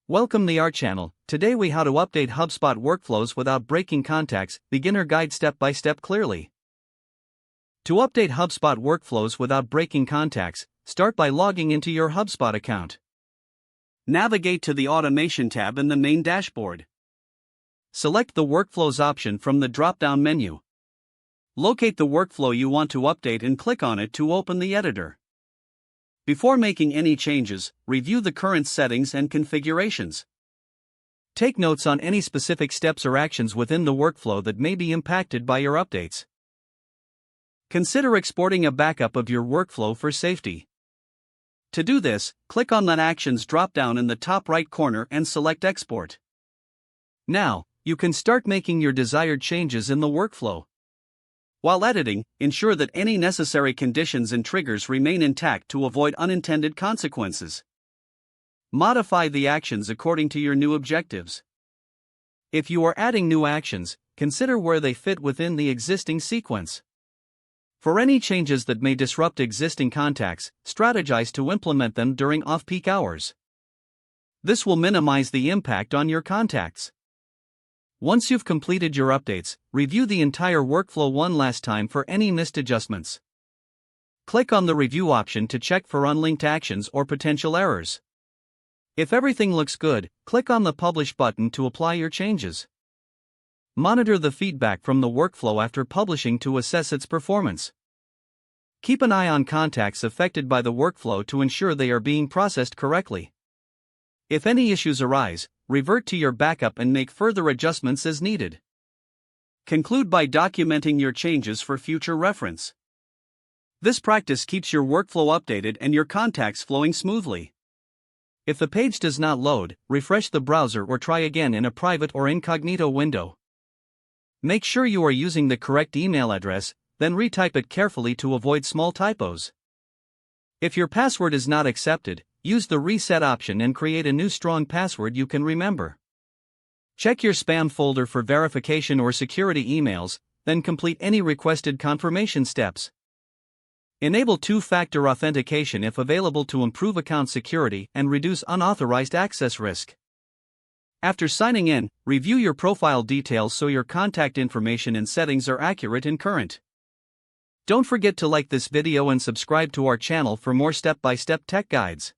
Welcome to our channel. Today we how to update HubSpot workflows without breaking contacts, beginner guide step by step clearly. To update HubSpot workflows without breaking contacts, start by logging into your HubSpot account. Navigate to the Automation tab in the main dashboard. Select the Workflows option from the drop-down menu. Locate the workflow you want to update and click on it to open the editor. Before making any changes, review the current settings and configurations. Take notes on any specific steps or actions within the workflow that may be impacted by your updates. Consider exporting a backup of your workflow for safety. To do this, click on that Actions drop-down in the top right corner and select Export. Now, you can start making your desired changes in the workflow. While editing, ensure that any necessary conditions and triggers remain intact to avoid unintended consequences. Modify the actions according to your new objectives. If you are adding new actions, consider where they fit within the existing sequence. For any changes that may disrupt existing contacts, strategize to implement them during off-peak hours. This will minimize the impact on your contacts. Once you've completed your updates, review the entire workflow one last time for any missed adjustments. Click on the Review option to check for unlinked actions or potential errors. If everything looks good, click on the Publish button to apply your changes. Monitor the feedback from the workflow after publishing to assess its performance. Keep an eye on contacts affected by the workflow to ensure they are being processed correctly. If any issues arise, revert to your backup and make further adjustments as needed. Conclude by documenting your changes for future reference. This practice keeps your workflow updated and your contacts flowing smoothly. If the page does not load, refresh the browser or try again in a private or incognito window. Make sure you are using the correct email address, then retype it carefully to avoid small typos. If your password is not accepted, use the Reset option and create a new strong password you can remember. Check your spam folder for verification or security emails, then complete any requested confirmation steps. Enable two-factor authentication if available to improve account security and reduce unauthorized access risk. After signing in, review your profile details so your contact information and settings are accurate and current. Don't forget to like this video and subscribe to our channel for more step-by-step tech guides.